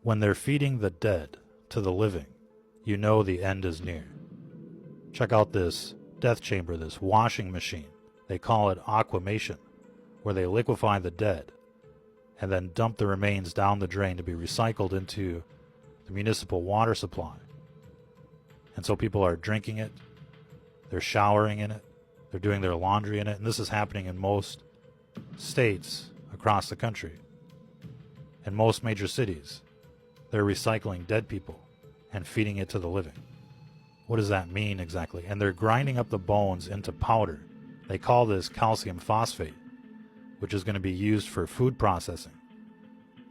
When they're feeding the dead to the living, you know the end is near. Check out this death chamber, this washing machine. They call it aquamation, where they liquefy the dead and then dump the remains down the drain to be recycled into the municipal water supply. And so people are drinking it, they're showering in it, they're doing their laundry in it, and this is happening in most states across the country. In most major cities, they're recycling dead people and feeding it to the living. What does that mean exactly? And they're grinding up the bones into powder. They call this calcium phosphate, which is going to be used for food processing,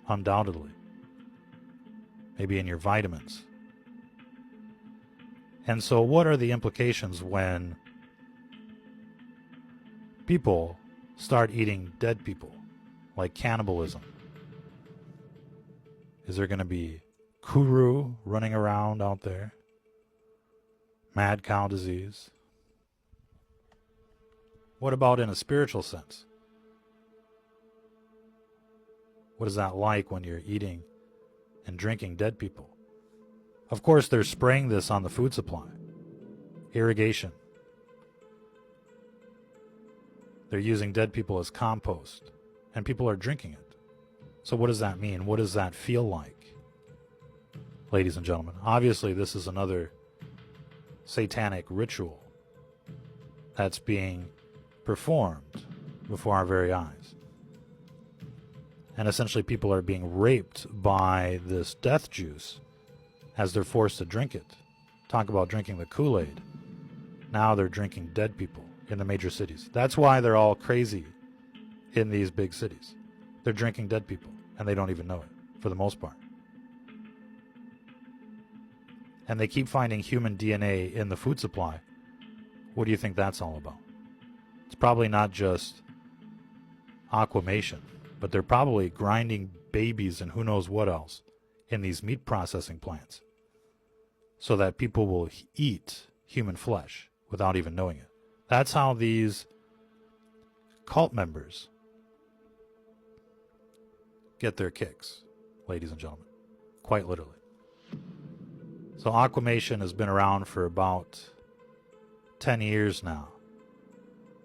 undoubtedly. Maybe in your vitamins. And so what are the implications when people start eating dead people, like cannibalism? Is there going to be kuru running around out there? Mad cow disease? What about in a spiritual sense? What is that like when you're eating and drinking dead people? Of course, they're spraying this on the food supply. Irrigation. They're using dead people as compost, and people are drinking it. So what does that mean? What does that feel like? Ladies and gentlemen, obviously this is another satanic ritual that's being performed before our very eyes. And essentially people are being raped by this death juice as they're forced to drink it. Talk about drinking the Kool-Aid. Now they're drinking dead people in the major cities. That's why they're all crazy in these big cities. They're drinking dead people, and they don't even know it, for the most part. And they keep finding human DNA in the food supply. What do you think that's all about? It's probably not just aquamation, but they're probably grinding babies and who knows what else in these meat processing plants so that people will eat human flesh without even knowing it. That's how these cult members get their kicks, ladies and gentlemen, quite literally. So aquamation has been around for about 10 years now,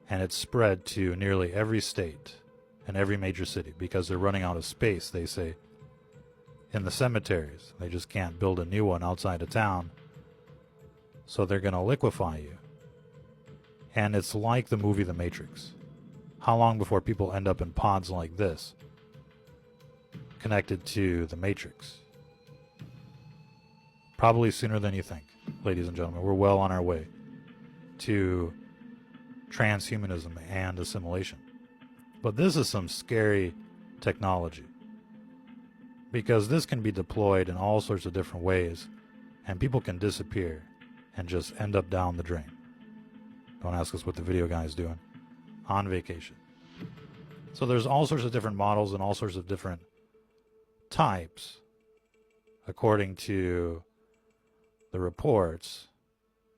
and it's spread to nearly every state and every major city because they're running out of space, they say, in the cemeteries. They just can't build a new one outside of town, so they're going to liquefy you. And it's like the movie The Matrix. How long before people end up in pods like this, connected to the Matrix? Probably sooner than you think, ladies and gentlemen. We're well on our way to transhumanism and assimilation. But this is some scary technology, because this can be deployed in all sorts of different ways, and people can disappear and just end up down the drain. Don't ask us what the video guy is doing. On vacation. So there's all sorts of different models and all sorts of different types, according to the reports.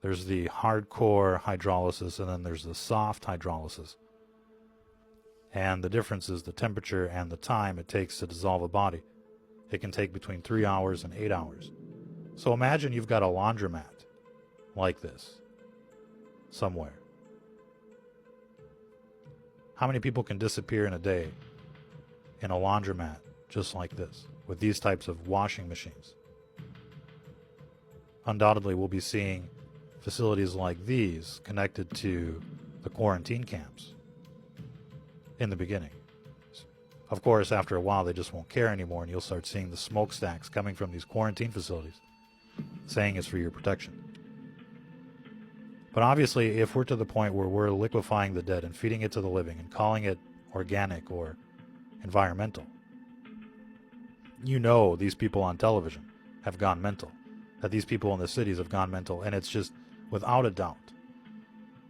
There's the hardcore hydrolysis, and then there's the soft hydrolysis. And the difference is the temperature and the time it takes to dissolve a body. It can take between 3 hours and 8 hours. So imagine you've got a laundromat like this somewhere. How many people can disappear in a day in a laundromat just like this with these types of washing machines? Undoubtedly, we'll be seeing facilities like these connected to the quarantine camps in the beginning. Of course, after a while, they just won't care anymore, and you'll start seeing the smokestacks coming from these quarantine facilities saying it's for your protection. But obviously, if we're to the point where we're liquefying the dead and feeding it to the living and calling it organic or environmental, you know these people on television have gone mental, that these people in the cities have gone mental, and it's just, without a doubt,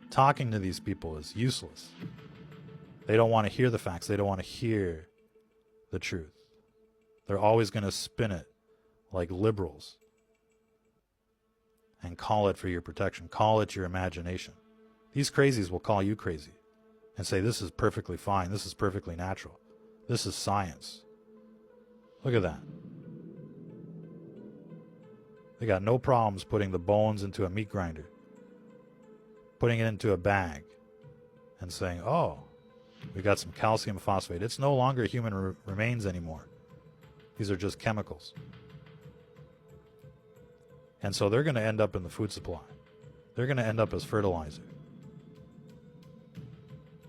talking to these people is useless. They don't want to hear the facts. They don't want to hear the truth. They're always going to spin it like liberals and call it for your protection. Call it your imagination. These crazies will call you crazy and say, this is perfectly fine. This is perfectly natural. This is science. Look at that. They got no problems putting the bones into a meat grinder, putting it into a bag, and saying, oh, we got some calcium phosphate. It's no longer human remains anymore. These are just chemicals. And so they're going to end up in the food supply. They're going to end up as fertilizer.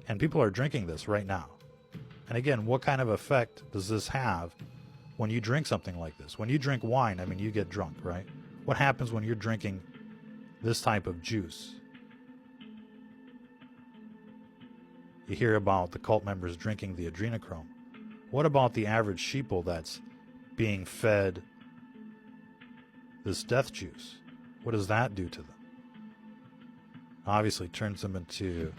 And people are drinking this right now. And again, what kind of effect does this have when you drink something like this? When you drink wine, I mean, you get drunk, right? What happens when you're drinking this type of juice? You hear about the cult members drinking the adrenochrome. What about the average sheeple that's being fed this death juice? What does that do to them? Obviously, it turns them into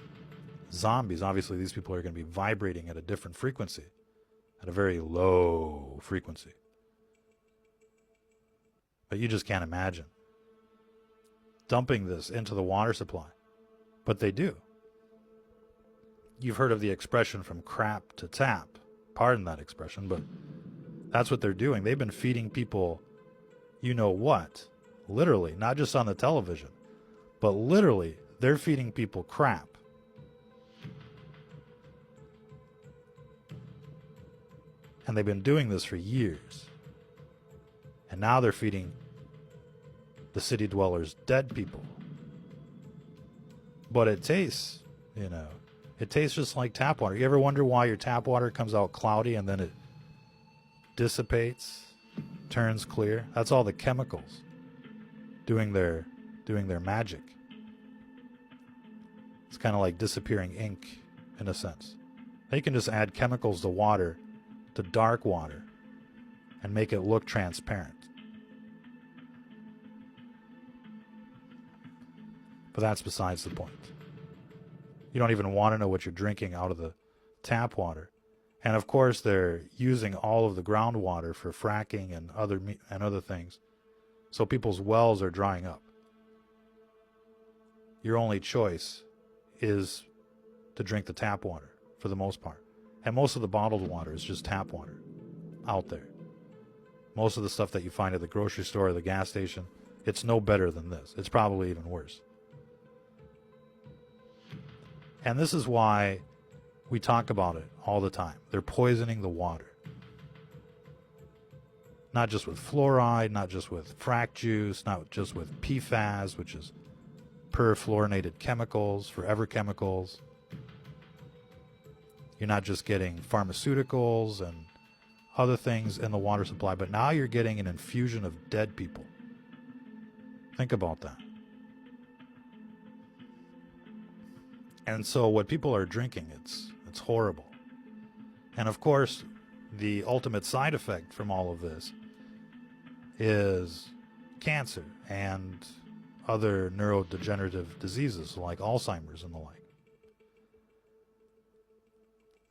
zombies. Obviously, these people are going to be vibrating at a different frequency, at a very low frequency. But you just can't imagine dumping this into the water supply. But they do. You've heard of the expression from crap to tap. Pardon that expression, but that's what they're doing. They've been feeding people, you know what, literally, not just on the television, but literally, they're feeding people crap. And they've been doing this for years. And now they're feeding the city dwellers dead people. But it tastes, it tastes just like tap water. You ever wonder why your tap water comes out cloudy and then it dissipates, turns clear? That's all the chemicals doing their magic. It's kind of like disappearing ink in a sense. They can just add chemicals to water, to dark water, and make it look transparent. But that's besides the point. You don't even want to know what you're drinking out of the tap water. And of course, they're using all of the groundwater for fracking and other things. So people's wells are drying up. Your only choice is to drink the tap water for the most part. And most of the bottled water is just tap water out there. Most of the stuff that you find at the grocery store or the gas station, it's no better than this. It's probably even worse. And this is why we talk about it all the time. They're poisoning the water. Not just with fluoride, not just with frack juice, not just with PFAS, which is perfluorinated chemicals, forever chemicals. You're not just getting pharmaceuticals and other things in the water supply, but now you're getting an infusion of dead people. Think about that. And so what people are drinking, it's horrible. And of course, the ultimate side effect from all of this is cancer and other neurodegenerative diseases like Alzheimer's and the like.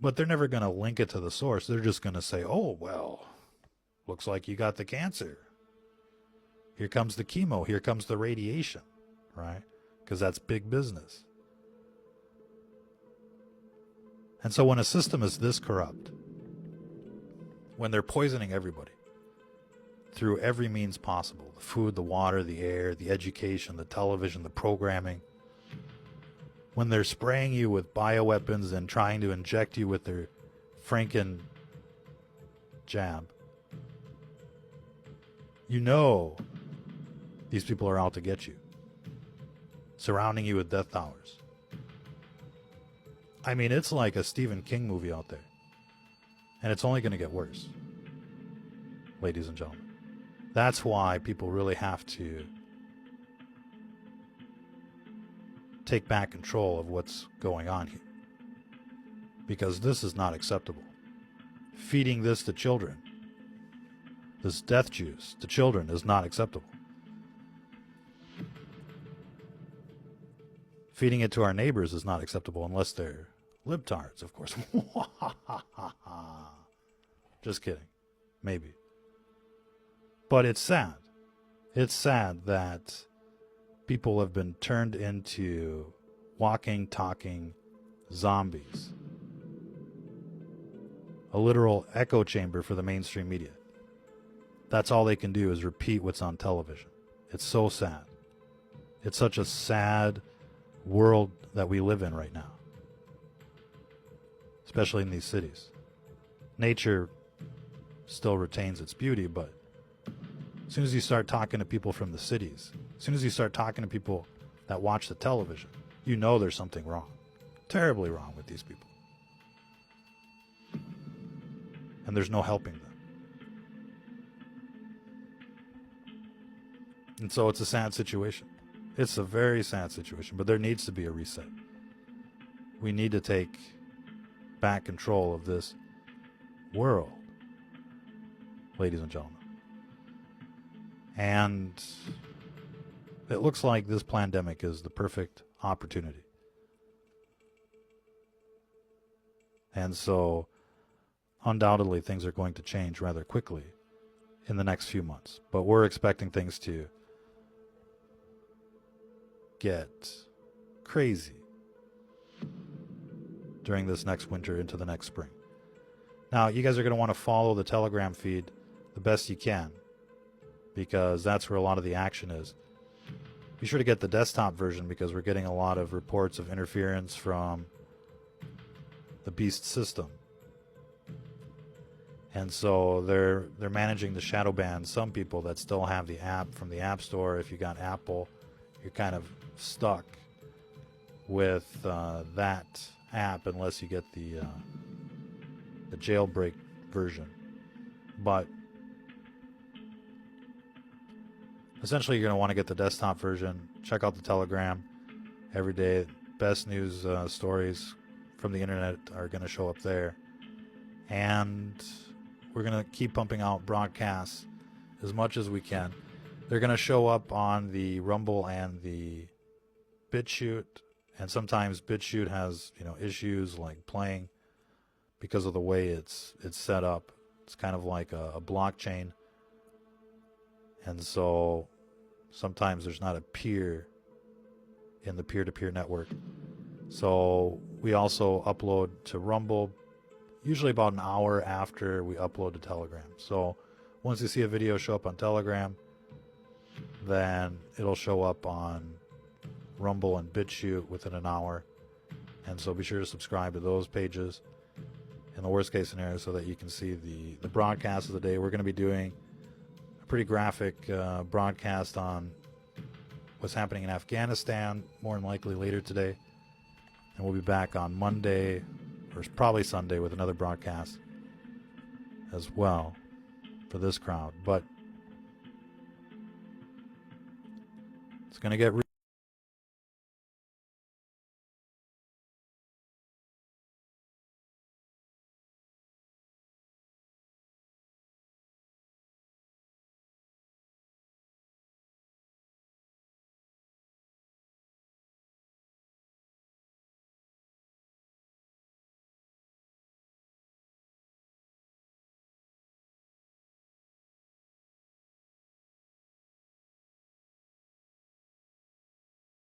But they're never going to link it to the source. They're just going to say, oh, well, looks like you got the cancer. Here comes the chemo. Here comes the radiation, right? Because that's big business. And so when a system is this corrupt, when they're poisoning everybody through every means possible, the food, the water, the air, the education, the television, the programming, when they're spraying you with bioweapons and trying to inject you with their Franken jab, you know these people are out to get you, surrounding you with death towers. I mean, it's like a Stephen King movie out there. And it's only going to get worse, ladies and gentlemen. That's why people really have to take back control of what's going on here. Because this is not acceptable. Feeding this to children, this death juice to children, is not acceptable. Feeding it to our neighbors is not acceptable unless they're libtards, of course. Just kidding. Maybe. But it's sad. It's sad that people have been turned into walking, talking zombies. A literal echo chamber for the mainstream media. That's all they can do is repeat what's on television. It's so sad. It's such a sad world that we live in right now, especially in these cities. Nature still retains its beauty, but as soon as you start talking to people from the cities, as soon as you start talking to people that watch the television, you know there's something wrong, terribly wrong with these people. And there's no helping them. And so it's a sad situation. It's a very sad situation, but there needs to be a reset. We need to take back control of this world, ladies and gentlemen. And it looks like this pandemic is the perfect opportunity. And so undoubtedly things are going to change rather quickly in the next few months. But we're expecting things to get crazy during this next winter into the next spring. Now, you guys are going to want to follow the Telegram feed the best you can, because that's where a lot of the action is. Be sure to get the desktop version, because we're getting a lot of reports of interference from the Beast system. And so they're managing to shadow ban some people that still have the app from the App Store. If you got Apple, you're kind of stuck with that app unless you get the jailbreak version. But essentially, you're going to want to get the desktop version. Check out the Telegram every day. Best news stories from the internet are going to show up there. And we're going to keep pumping out broadcasts as much as we can. They're going to show up on the Rumble and the BitChute. And sometimes BitChute has, issues like playing because of the way it's set up. It's kind of like a blockchain. And so sometimes there's not a peer in the peer-to-peer network. So we also upload to Rumble usually about an hour after we upload to Telegram. So once you see a video show up on Telegram, then it'll show up on Rumble and BitChute within an hour. And so be sure to subscribe to those pages in the worst case scenario so that you can see the broadcast of the day. We're going to be doing a pretty graphic broadcast on what's happening in Afghanistan, more than likely later today. And we'll be back on Monday, or probably Sunday, with another broadcast as well for this crowd. But it's going to get